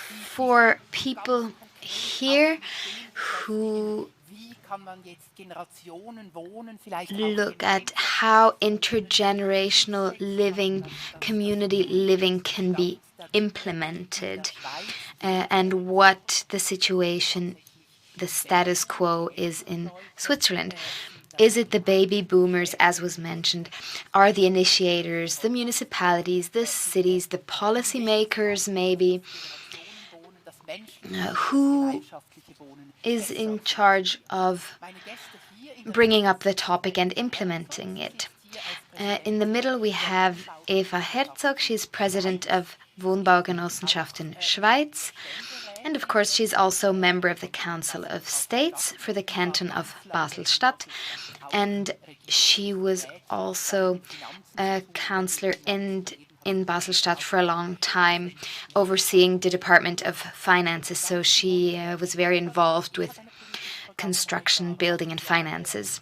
for people here who look at how intergenerational living, community living can be implemented, and what the situation, the status quo is in Switzerland. Is it the baby boomers, as was mentioned? Are the initiators, the municipalities, the cities, the policymakers maybe? Who is in charge of bringing up the topic and implementing it? In the middle we have Eva Herzog. She's president of Wohnbaugenossenschaften Schweiz. And of course, she's also member of the Council of States for the canton of Basel-Stadt. And she was also a councillor in Basel-Stadt for a long time, overseeing the Department of Finances. So she was very involved with construction, building and finances.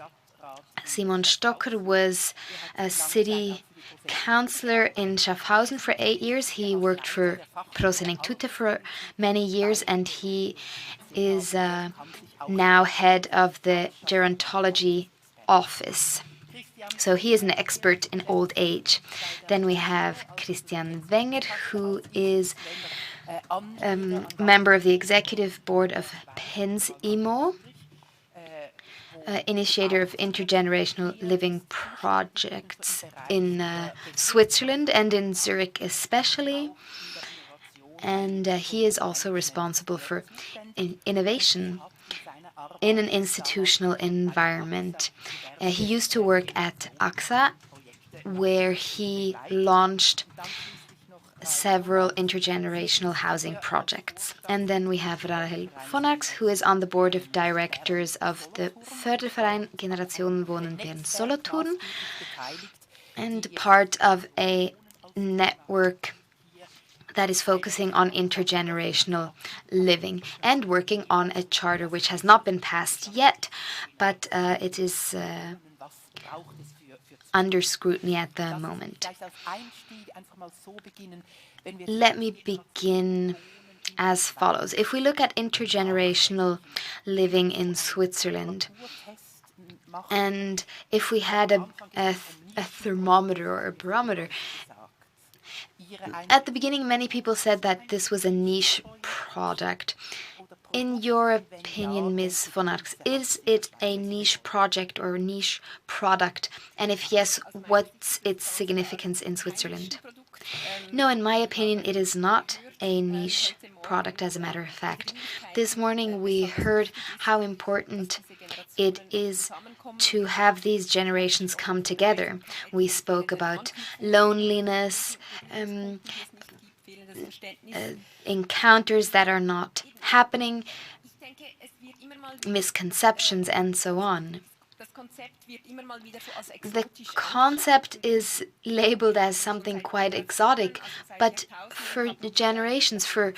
Simon Stocker was a city councillor in Schaffhausen for 8 years. He worked for Prosenectute for many years, and he is now head of the gerontology office. So he is an expert in old age. Then we have Christian Wenger, who is member of the executive board of Pensimo, initiator of intergenerational living projects in Switzerland and in Zurich especially. And he is also responsible for innovation in an institutional environment. He used to work at AXA, where he launched several intergenerational housing projects. And then we have Rahel von Arx, who is on the board of directors of the Förderverein Generationenwohnen Bern-Solothurn and part of a network that is focusing on intergenerational living and working on a charter which has not been passed yet, but it is under scrutiny at the moment. Let me begin as follows. If we look at intergenerational living in Switzerland, and if we had a thermometer or a barometer, at the beginning many people said that this was a niche product. In your opinion, Ms. von Arx, is it a niche project or a niche product? And if yes, what's its significance in Switzerland? No, in my opinion, it is not a niche product, as a matter of fact. This morning we heard how important it is to have these generations come together. We spoke about loneliness, encounters that are not happening, misconceptions, and so on. The concept is labeled as something quite exotic, but for generations, for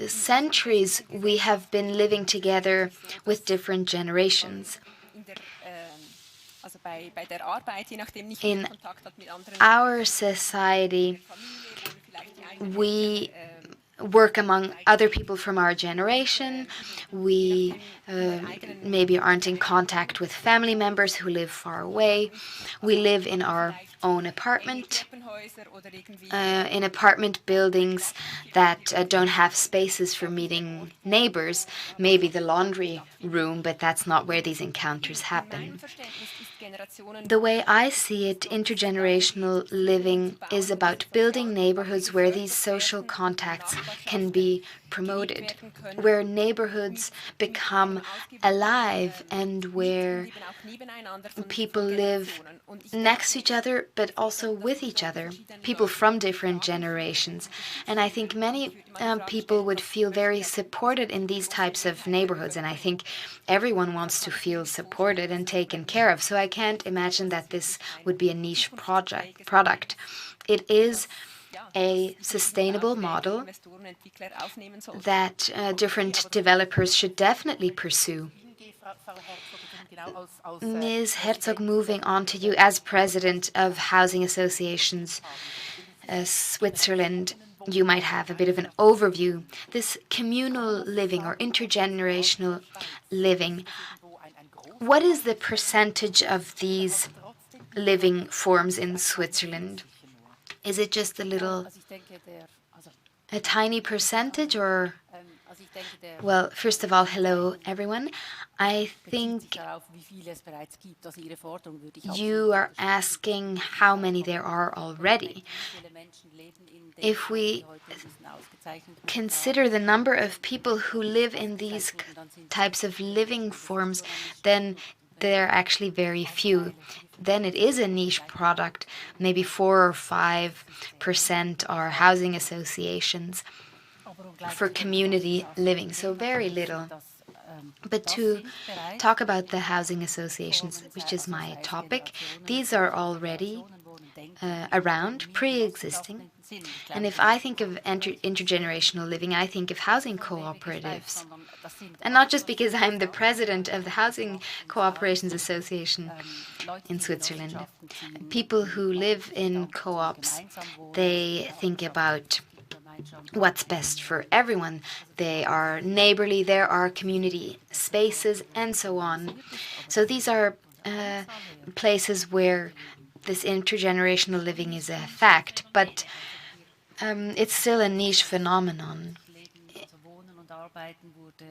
centuries, we have been living together with different generations. In our society, we work among other people from our generation. We maybe aren't in contact with family members who live far away. We live in our own apartment, in apartment buildings that don't have spaces for meeting neighbors, maybe the laundry room, but that's not where these encounters happen. The way I see it, intergenerational living is about building neighborhoods where these social contacts can be promoted, where neighborhoods become alive and where people live next to each other but also with each other, people from different generations. And I think many people would feel very supported in these types of neighborhoods, and I think everyone wants to feel supported and taken care of. So I can't imagine that this would be a niche product. It is a sustainable model that different developers should definitely pursue. Ms. Herzog, moving on to you as president of housing associations Switzerland, you might have a bit of an overview. This communal living or intergenerational living, what is the percentage of these living forms in Switzerland? Is it just a tiny percentage, or? Well, first of all, hello everyone. I think you are asking how many there are already. If we consider the number of people who live in these types of living forms, then there are actually very few. Then it is a niche product. Maybe 4 or 5% are housing associations for community living, so very little. But to talk about the housing associations, which is my topic, these are already around, pre-existing. And if I think of intergenerational living, I think of housing cooperatives. And not just because I'm the president of the Housing Cooperations Association in Switzerland. People who live in co-ops, they think about what's best for everyone. They are neighborly, there are community spaces, and so on. So these are places where this intergenerational living is a fact, but it's still a niche phenomenon.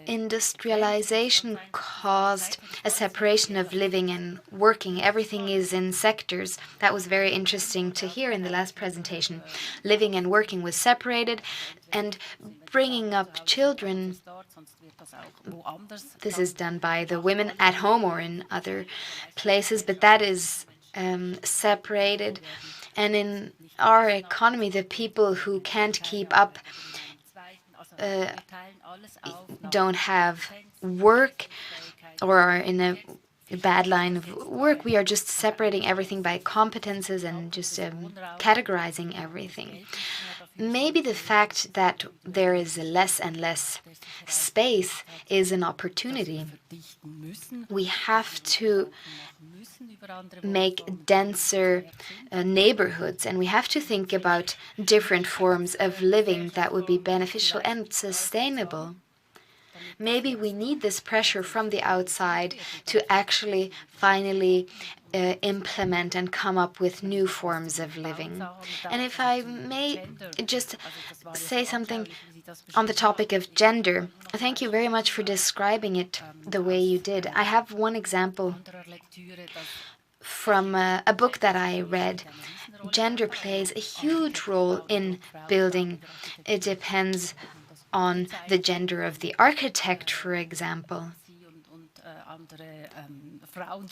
Industrialization caused a separation of living and working. Everything is in sectors. That was very interesting to hear in the last presentation. Living and working was separated, and bringing up children, this is done by the women at home or in other places, but that is separated. And in our economy, the people who can't keep up don't have work or are in a bad line of work. We are just separating everything by competences and just categorizing everything. Maybe the fact that there is less and less space is an opportunity. We have to make denser neighborhoods, and we have to think about different forms of living that would be beneficial and sustainable. Maybe we need this pressure from the outside to actually finally implement and come up with new forms of living. And if I may just say something on the topic of gender, thank you very much for describing it the way you did. I have one example from a book that I read. Gender plays a huge role in building. It depends on the gender of the architect, for example.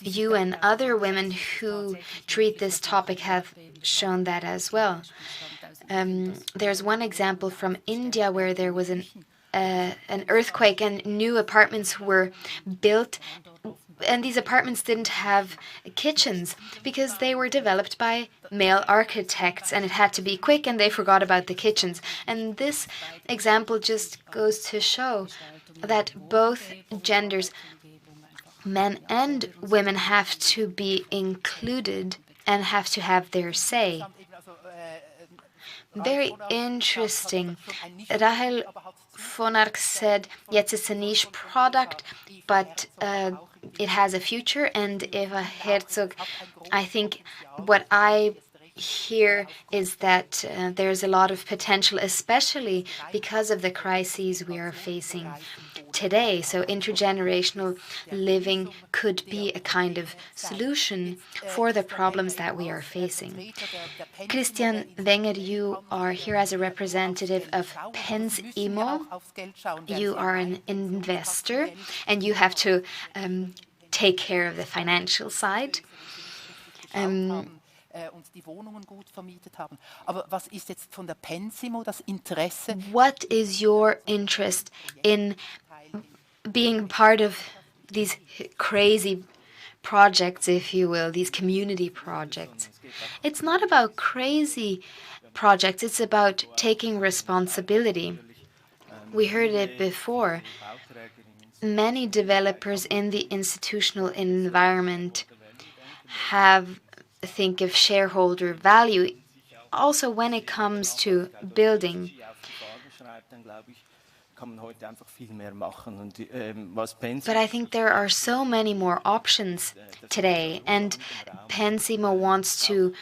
You and other women who treat this topic have shown that as well. There's one example from India where there was an earthquake and new apartments were built, and these apartments didn't have kitchens because they were developed by male architects, and it had to be quick, and they forgot about the kitchens. And this example just goes to show that both genders, men and women, have to be included and have to have their say. Very interesting. Rahel von Arx said, yes, it's a niche product, but it has a future. And Eva Herzog, I think what I hear is that there's a lot of potential, especially because of the crises we are facing today. So intergenerational living could be a kind of solution for the problems that we are facing. Christian Wenger, you are here as a representative of Pensimo. You are an investor, and you have to take care of the financial side. What is your interest in being part of these crazy projects, if you will, these community projects? It's not about crazy projects, it's about taking responsibility. We heard it before. Many developers in the institutional environment think of shareholder value also when it comes to building. But I think there are so many more options today, and Pensimo wants to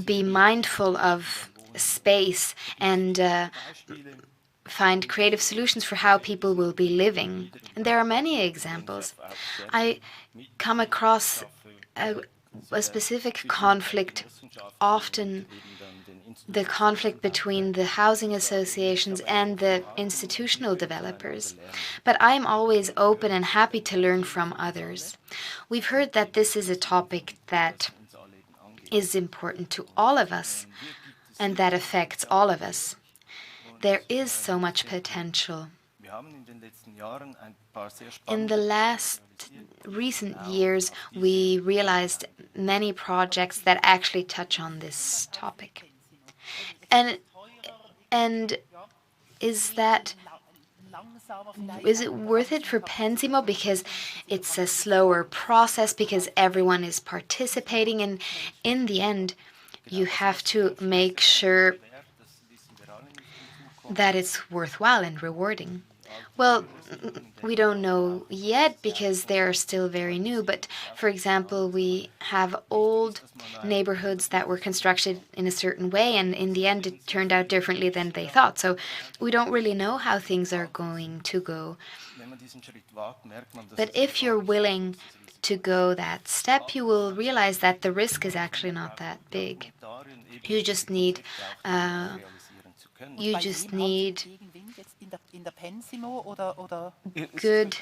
be mindful of space and find creative solutions for how people will be living. And there are many examples. I come across a specific conflict, often the conflict between the housing associations and the institutional developers. But I'm always open and happy to learn from others. We've heard that this is a topic that is important to all of us and that affects all of us. There is so much potential. In the last recent years, we realized many projects that actually touch on this topic. And is it worth it for Pensimo because it's a slower process, because everyone is participating, and in the end you have to make sure that it's worthwhile and rewarding? Well, we don't know yet because they're still very new, but for example, we have old neighborhoods that were constructed in a certain way, and in the end it turned out differently than they thought. So we don't really know how things are going to go. But if you're willing to go that step, you will realize that the risk is actually not that big. You just need good.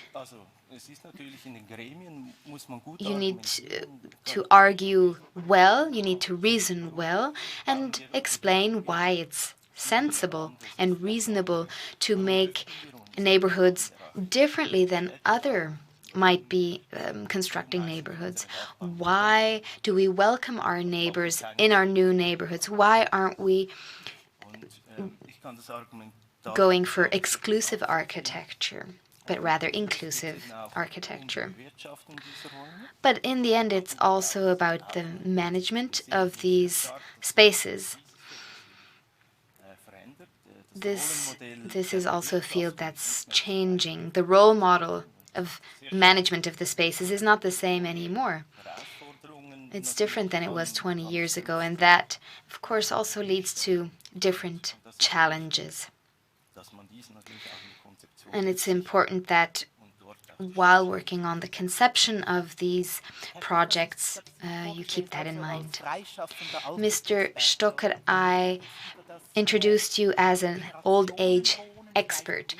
You need to argue well, you need to reason well, and explain why it's sensible and reasonable to make neighborhoods differently than other might be constructing neighborhoods. Why do we welcome our neighbors in our new neighborhoods? Why aren't we going for exclusive architecture, but rather inclusive architecture? But in the end, it's also about the management of these spaces. This is also a field that's changing. The role model of management of the spaces is not the same anymore. It's different than it was 20 years ago, and that, of course, also leads to different challenges. And it's important that while working on the conception of these projects, you keep that in mind. Mr. Stocker, I introduced you as an old age expert.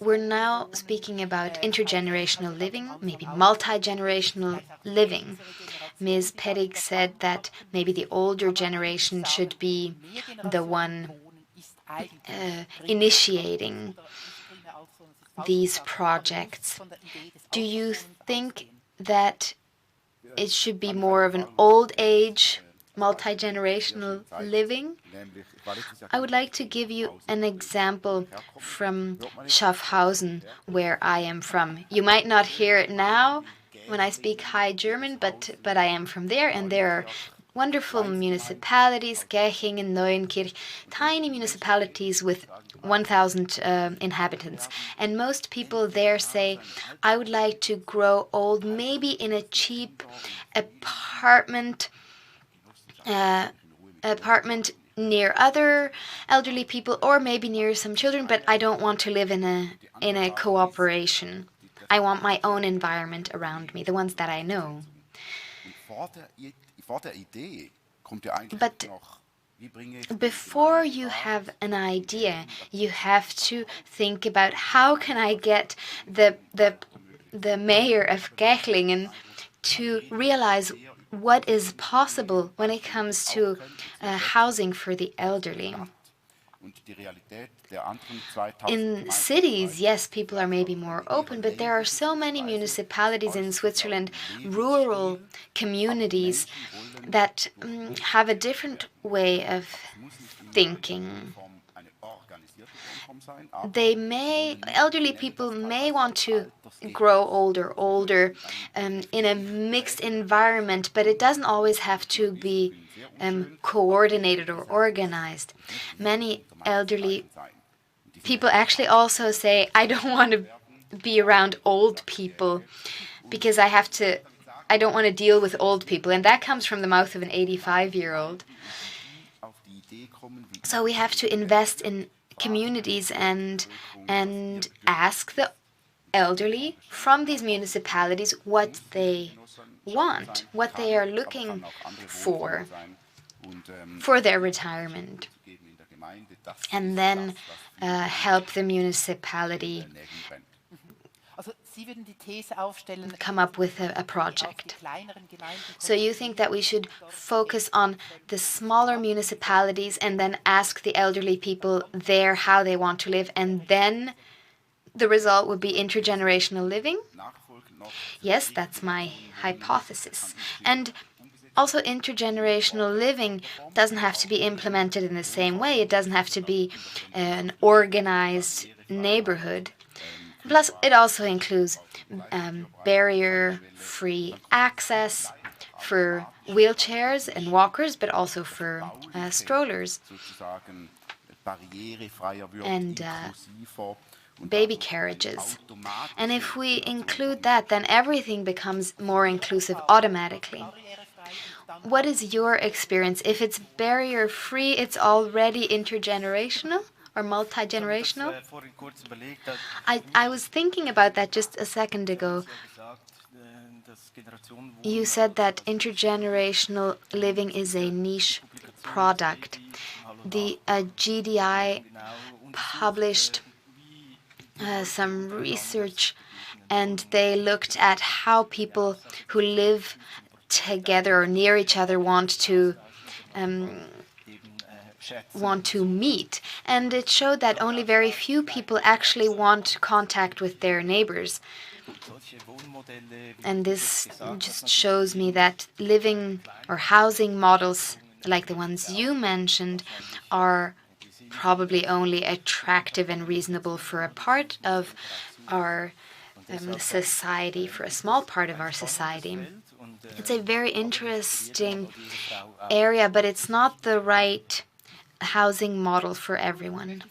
We're now speaking about intergenerational living, maybe multi-generational living. Ms. Pedig said that maybe the older generation should be the one initiating these projects. Do you think that it should be more of an old age, multi-generational living? I would like to give you an example from Schaffhausen, where I am from. You might not hear it now when I speak High German, but I am from there, and there are wonderful municipalities, Gechingen, Neuenkirch, tiny municipalities with 1,000 inhabitants. And most people there say, I would like to grow old, maybe in a cheap apartment near other elderly people, or maybe near some children, but I don't want to live in a cooperation. I want my own environment around me, the ones that I know. But before you have an idea, you have to think about how can I get the mayor of Gechlingen to realize what is possible when it comes to housing for the elderly. In cities, yes, people are maybe more open, but there are so many municipalities in Switzerland, rural communities, that have a different way of thinking. elderly people may want to grow older in a mixed environment, but it doesn't always have to be coordinated or organized. Many elderly people actually also say, I don't want to be around old people because I don't want to deal with old people. And that comes from the mouth of an 85-year-old. So we have to invest in communities and ask the elderly from these municipalities what they want, what they are looking for their retirement, and then help the municipality come up with a project. So you think that we should focus on the smaller municipalities and then ask the elderly people there how they want to live, and then the result would be intergenerational living? Yes, that's my hypothesis. And also, intergenerational living doesn't have to be implemented in the same way. It doesn't have to be an organized neighborhood. Plus, it also includes barrier-free access for wheelchairs and walkers, but also for strollers and baby carriages. And if we include that, then everything becomes more inclusive automatically. What is your experience? If it's barrier-free, it's already intergenerational or multi-generational? I was thinking about that just a second ago. You said that intergenerational living is a niche product. The GDI published some research, and they looked at how people who live together or near each other want to meet, and it showed that only very few people actually want contact with their neighbors. And this just shows me that living or housing models like the ones you mentioned are probably only attractive and reasonable for a part of our society, for a small part of our society. It's a very interesting area, but it's not the right housing model for everyone.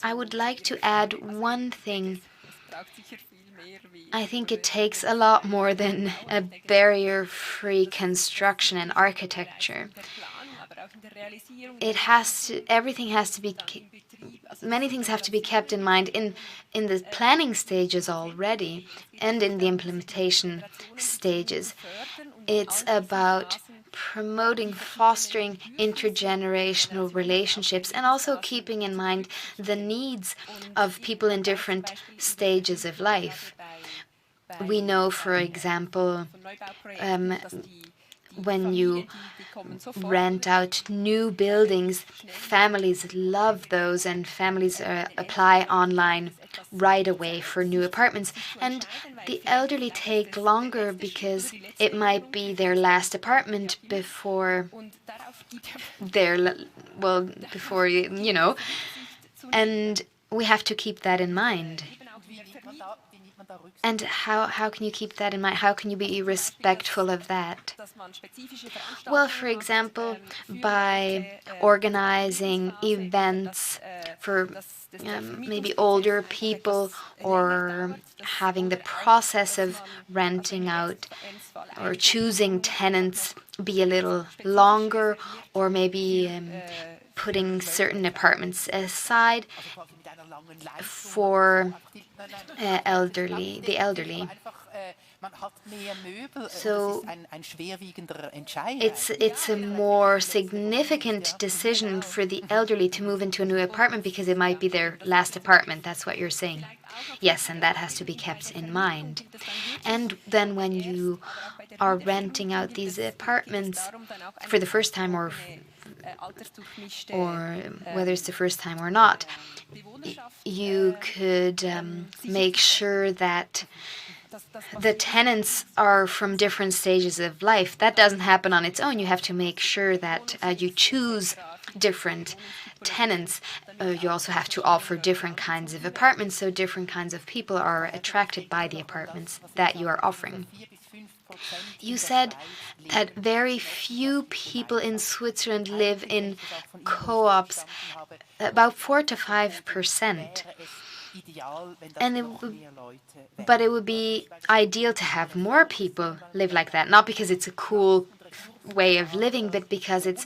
I would like to add one thing. I think it takes a lot more than a barrier-free construction and architecture. Many things have to be kept in mind in the planning stages already and in the implementation stages. It's about promoting, fostering intergenerational relationships and also keeping in mind the needs of people in different stages of life. We know, for example, when you rent out new buildings, families love those, and families apply online right away for new apartments. And the elderly take longer because it might be their last apartment before and we have to keep that in mind. And how can you keep that in mind? How can you be respectful of that? Well, for example, by organizing events for maybe older people, or having the process of renting out or choosing tenants be a little longer, or maybe putting certain apartments aside for the elderly. So it's a more significant decision for the elderly to move into a new apartment because it might be their last apartment. That's what you're saying. Yes, and that has to be kept in mind. And then when you are renting out these apartments for the first time, or whether it's the first time or not, you could make sure that the tenants are from different stages of life. That doesn't happen on its own. You have to make sure that you choose different tenants. You also have to offer different kinds of apartments, so different kinds of people are attracted by the apartments that you are offering. You said that very few people in Switzerland live in co-ops, about 4 to 5%. But it would be ideal to have more people live like that, not because it's a cool way of living, but because it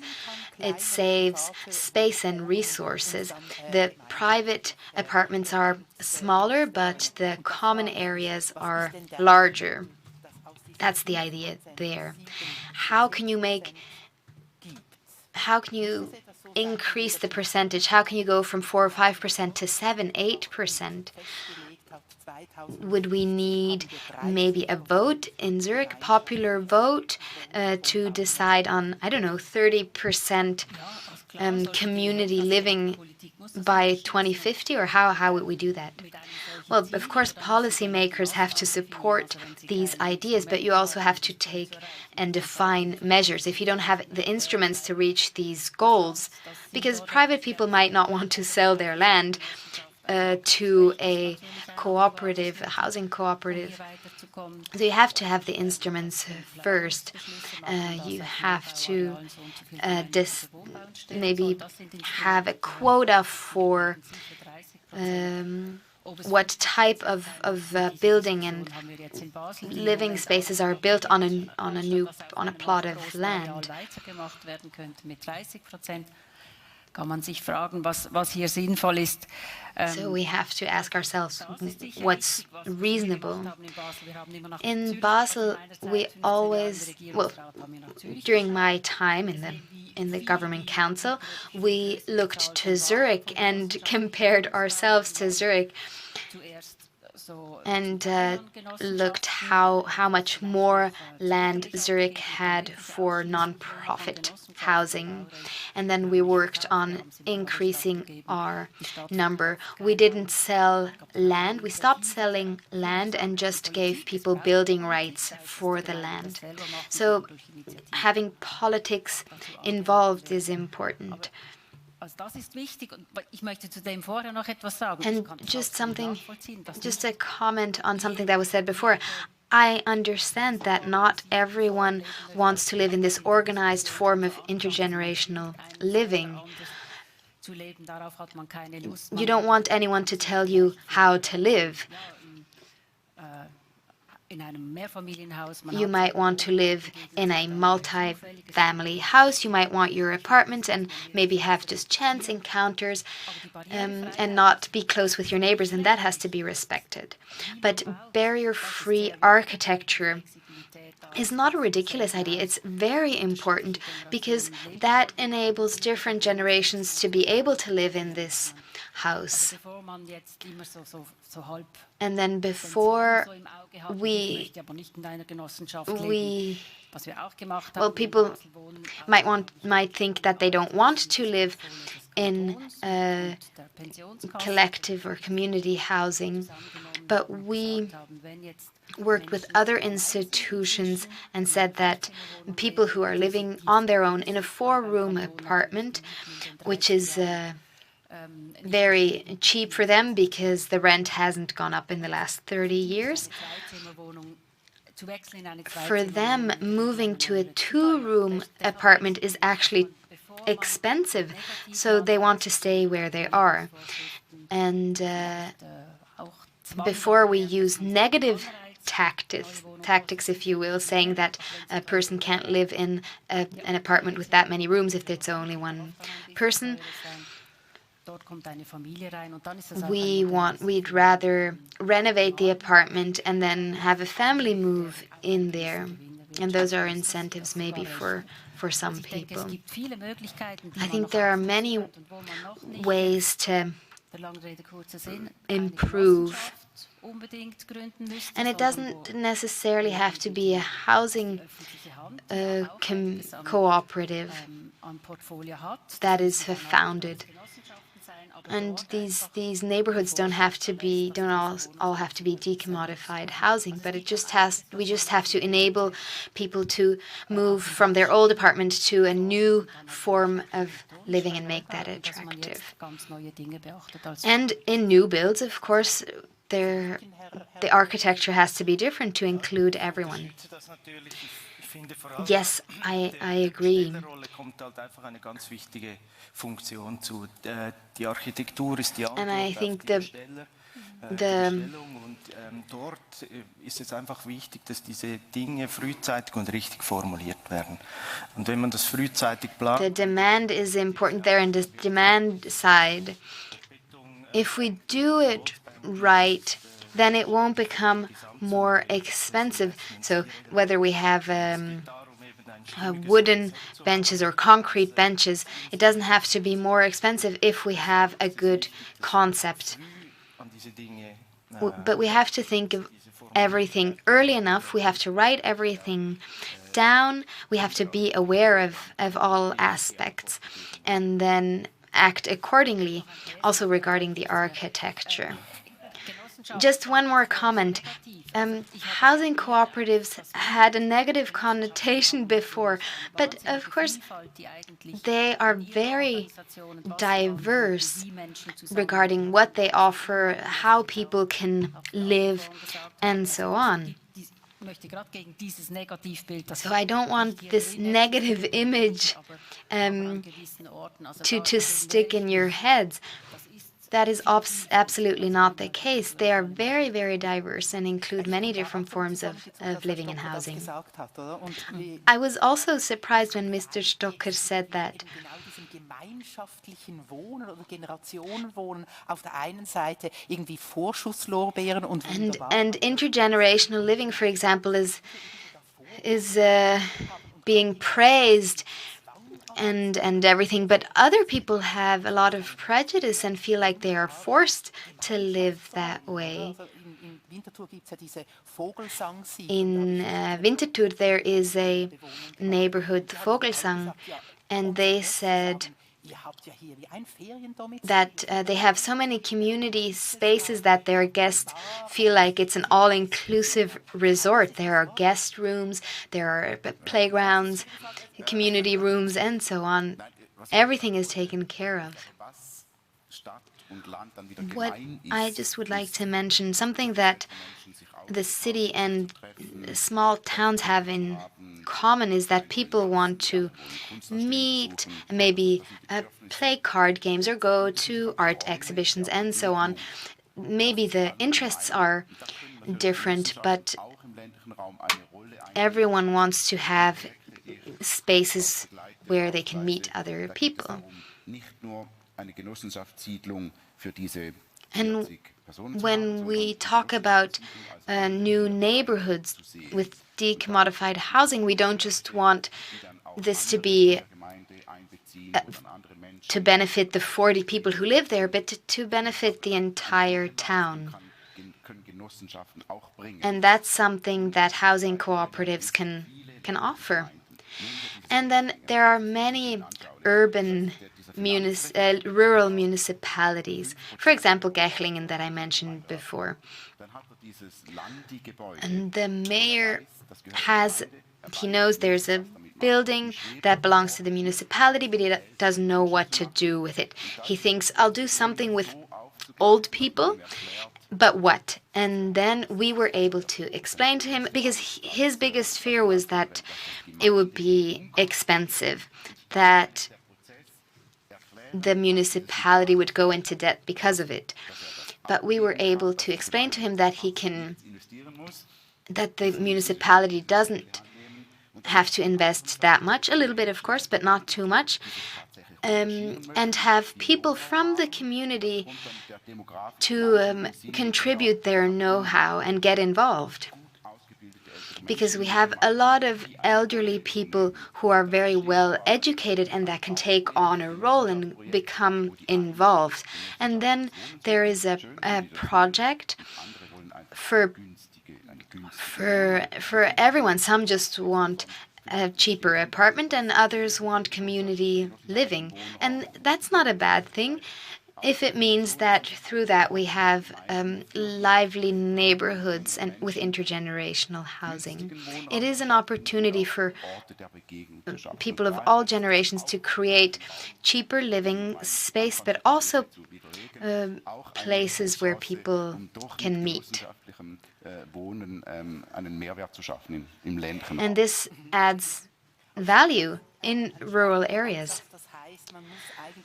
saves space and resources. The private apartments are smaller, but the common areas are larger. That's the idea there. How can you increase the percentage? How can you go from 4 or 5% to 7, 8%? Would we need maybe a vote in Zurich, popular vote, to decide on, I don't know, 30% community living by 2050, or how would we do that? Well, of course, policymakers have to support these ideas, but you also have to take and define measures. If you don't have the instruments to reach these goals, because private people might not want to sell their land to a cooperative, a housing cooperative. So you have to have the instruments first. You have to maybe have a quota for what type of building and living spaces are built on a plot of land. So we have to ask ourselves what's reasonable. In Basel, we always, well, during my time in the government council, we looked to Zurich and compared ourselves to Zurich and looked how much more land Zurich had for non-profit housing. And then we worked on increasing our number. We didn't sell land. We stopped selling land and just gave people building rights for the land. So having politics involved is important. And just a comment on something that was said before. I understand that not everyone wants to live in this organized form of intergenerational living. You don't want anyone to tell you how to live. You might want to live in a multi-family house. You might want your apartment and maybe have just chance encounters and not be close with your neighbors, and that has to be respected. But barrier-free architecture is not a ridiculous idea. It's very important because that enables different generations to be able to live in this house. And then before people might think that they don't want to live in collective or community housing, but we worked with other institutions and said that people who are living on their own in a 4-room apartment, which is very cheap for them because the rent hasn't gone up in the last 30 years. For them, moving to a 2-room apartment is actually expensive, so they want to stay where they are. And before we use negative tactics, if you will, saying that a person can't live in an apartment with that many rooms if it's only one person. We'd rather renovate the apartment and then have a family move in there. And those are incentives maybe for some people. I think there are many ways to improve. And it doesn't necessarily have to be a housing cooperative that is founded. And these neighborhoods don't all have to be decommodified housing, but we just have to enable people to move from their old apartment to a new form of living and make that attractive. And in new builds, of course, the architecture has to be different to include everyone. Yes, I agree. And I think dort ist es einfach wichtig, dass diese Dinge frühzeitig und richtig formuliert werden. Und wenn man das frühzeitig plant, the demand is important there, and the demand side. If we do it right, then it won't become more expensive. So whether we have wooden benches or concrete benches, it doesn't have to be more expensive if we have a good concept. But we have to think of everything early enough. We have to write everything down. We have to be aware of all aspects and then act accordingly, also regarding the architecture. Just one more comment. Housing cooperatives had a negative connotation before, but of course they are very diverse regarding what they offer, how people can live, and so on. So I don't want this negative image to stick in your heads. That is absolutely not the case. They are very, very diverse and include many different forms of living and housing. I was also surprised when Mr. Stocker said that gemeinschaftlichen Wohnen oder Generationenwohnen auf der einen Seite irgendwie Vorschusslorbeeren und and intergenerational living, for example, is being praised and everything, but other people have a lot of prejudice and feel like they are forced to live that way. In Winterthur there is a neighborhood, Vogelsang, and they said that they have so many community spaces that their guests feel like it's an all-inclusive resort. There are guest rooms, there are playgrounds, community rooms, and so on. Everything is taken care of. What I just would like to mention, something that the city and small towns have in common is that people want to meet, maybe play card games or go to art exhibitions and so on. Maybe the interests are different, but everyone wants to have spaces where they can meet other people. And when we talk about new neighborhoods with decommodified housing, we don't just want this to be to benefit the 40 people who live there, but to benefit the entire town. And that's something that housing cooperatives can offer. And then there are many urban rural municipalities, for example, Gechlingen that I mentioned before. And the mayor he knows there's a building that belongs to the municipality, but he doesn't know what to do with it. He thinks, I'll do something with old people, but what? And then we were able to explain to him, because his biggest fear was that it would be expensive, that the municipality would go into debt because of it. But we were able to explain to him that that the municipality doesn't have to invest that much, a little bit of course, but not too much, and have people from the community to contribute their know-how and get involved. Because we have a lot of elderly people who are very well educated and that can take on a role and become involved. And then there is a project for everyone. Some just want a cheaper apartment and others want community living. And that's not a bad thing. if it means that through that we have lively neighborhoods and with intergenerational housing. It is an opportunity for people of all generations to create cheaper living space, but also places where people can meet. And this adds value in rural areas.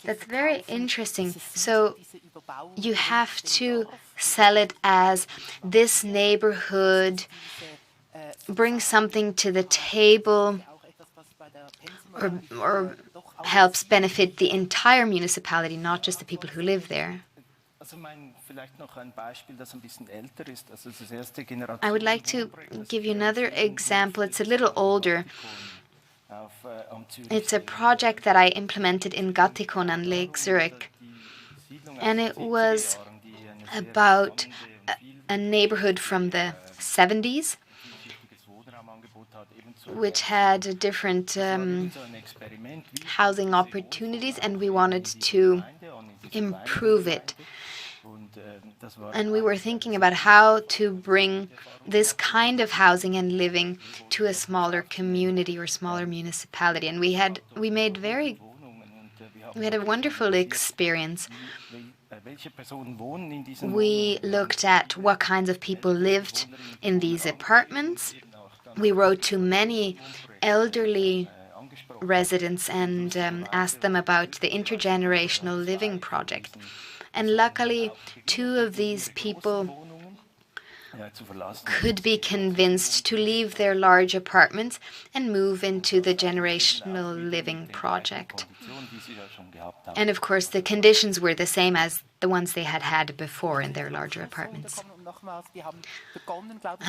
That's very interesting. So you have to sell it as this neighborhood brings something to the table or helps benefit the entire municipality, not just the people who live there. I would like to give you another example. It's a little older. It's a project that I implemented in Gattikon on Lake Zurich. And it was about a neighborhood from the 70s, which had different housing opportunities, and we wanted to improve it. And we were thinking about how to bring this kind of housing and living to a smaller community or smaller municipality. And we had a wonderful experience. We looked at what kinds of people lived in these apartments. We wrote to many elderly residents and asked them about the intergenerational living project. And luckily, 2 of these people could be convinced to leave their large apartments and move into the generational living project. And of course, the conditions were the same as the ones they had had before in their larger apartments.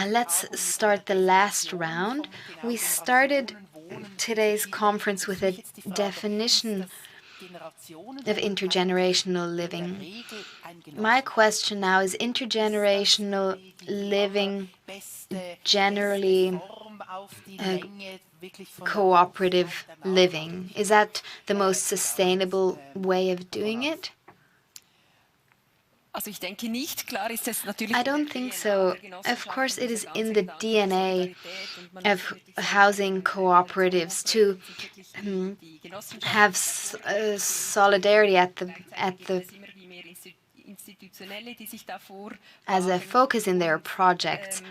Let's start the last round. We started today's conference with a definition of intergenerational living. My question now is intergenerational living generally cooperative living? Is that the most sustainable way of doing it? I don't think so. Of course, it is in the DNA of housing cooperatives to have solidarity as a focus in their projects.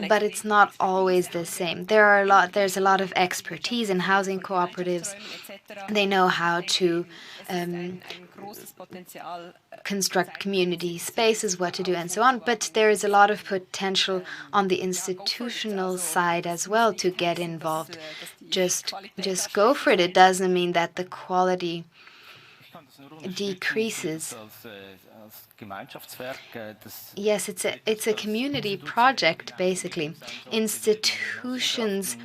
But it's not always the same. There's a lot of expertise in housing cooperatives. They know how to construct community spaces, what to do, and so on. But there is a lot of potential on the institutional side as well to get involved. Just go for it. It doesn't mean that the quality decreases. Yes, it's a community project, basically. Institutions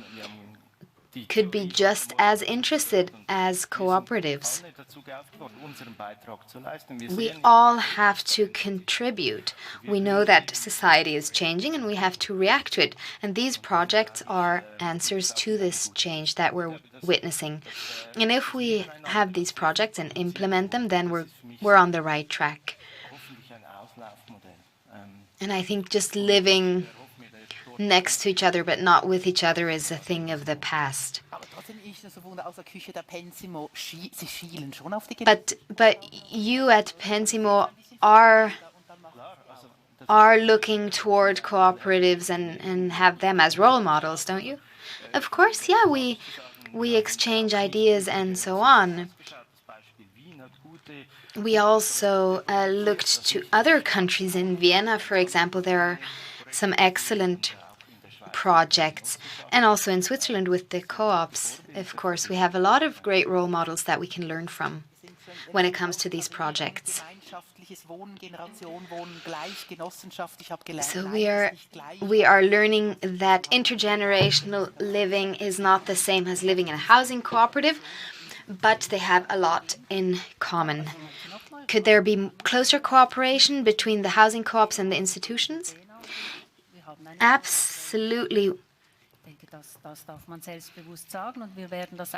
could be just as interested as cooperatives. We all have to contribute. We know that society is changing and we have to react to it. And these projects are answers to this change that we're witnessing. And if we have these projects and implement them, then we're on the right track. And I think just living next to each other but not with each other is a thing of the past. But you at Pensimo are looking toward cooperatives and have them as role models, don't you? Of course, yeah, we exchange ideas and so on. We also looked to other countries. In Vienna, for example, there are some excellent projects, and also in Switzerland with the co-ops. Of course, we have a lot of great role models that we can learn from when it comes to these projects. So we are learning that intergenerational living is not the same as living in a housing cooperative, but they have a lot in common. Could there be closer cooperation between the housing co-ops and the institutions? Absolutely.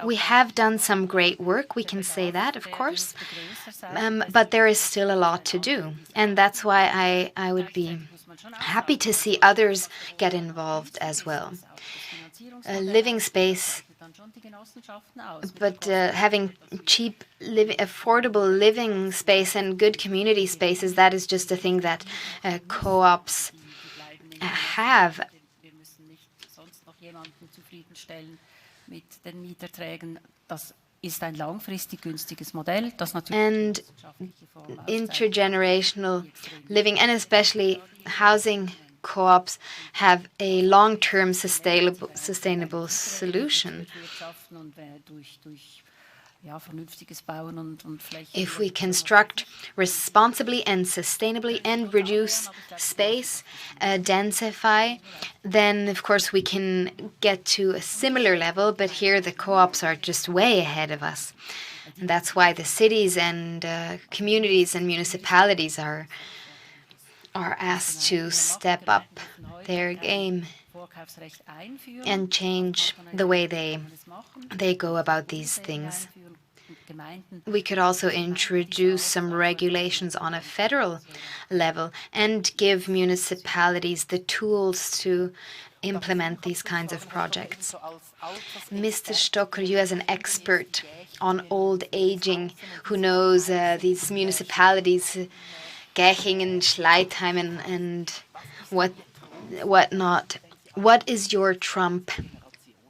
We have done some great work, we can say that, of course, but there is still a lot to do. And that's why I would be happy to see others get involved as well. Living space, but having cheap, affordable living space and good community spaces, that is just a thing that co-ops have. And intergenerational living, and especially housing co-ops, have a long-term sustainable solution. If we construct responsibly and sustainably and reduce space, densify, then of course we can get to a similar level, but here the co-ops are just way ahead of us. And that's why the cities and communities and municipalities are asked to step up their game and change the way they go about these things. We could also introduce some regulations on a federal level and give municipalities the tools to implement these kinds of projects. Mr. Stocker, you as an expert on old aging, who knows these municipalities, Gäching and Schleitheim and whatnot, what is your trump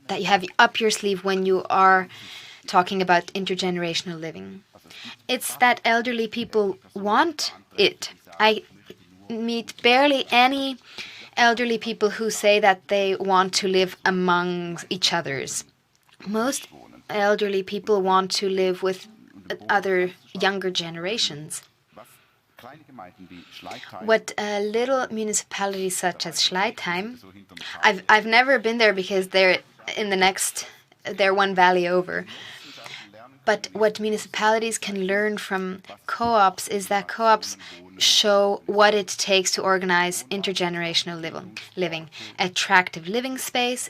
that you have up your sleeve when you are talking about intergenerational living? It's that elderly people want it. I meet barely any elderly people who say that they want to live among each others. Most elderly people want to live with other younger generations. What little municipalities such as Schleitheim, I've never been there because they're one valley over. But what municipalities can learn from co-ops is that co-ops show what it takes to organize intergenerational living. Attractive living space,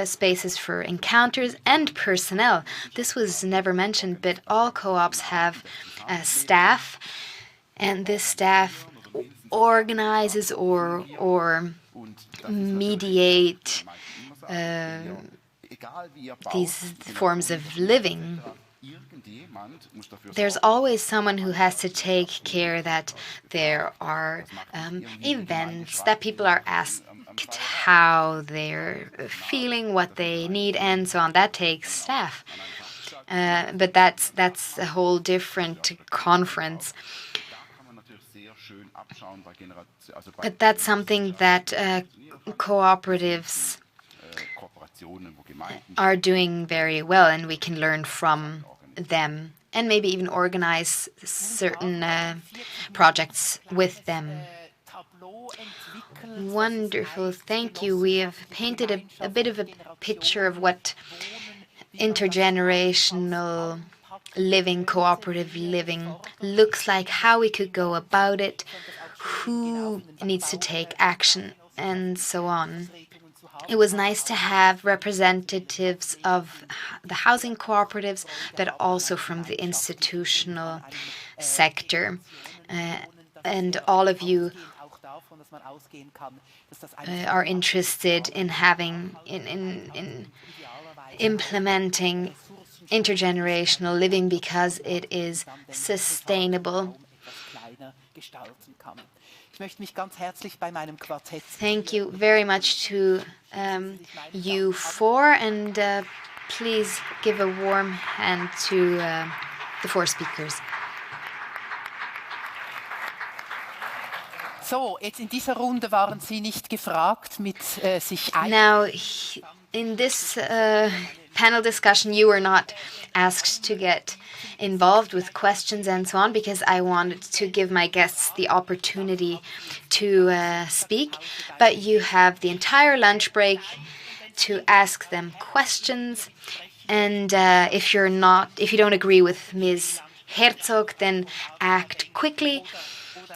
spaces for encounters and personnel. This was never mentioned, but all co-ops have staff, and this staff organizes or mediate these forms of living. There's always someone who has to take care that there are events, that people are asked how they're feeling, what they need, and so on. That takes staff. But that's a whole different conference. But that's something that cooperatives are doing very well, and we can learn from them and maybe even organize certain projects with them. Wonderful, thank you. We have painted a bit of a picture of what intergenerational living, cooperative living looks like, how we could go about it, who needs to take action, and so on. It was nice to have representatives of the housing cooperatives, but also from the institutional sector. And all of you are interested in implementing intergenerational living because it is sustainable. Thank you very much to you four, and please give a warm hand to the four speakers. So, jetzt in dieser Runde waren Sie nicht gefragt, mit sich Now, in this panel discussion, you were not asked to get involved with questions and so on, because I wanted to give my guests the opportunity to speak. But you have the entire lunch break to ask them questions. And if you don't agree with Ms. Herzog, then act quickly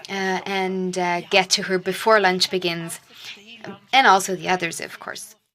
and get to her before lunch begins, and also the others, of course.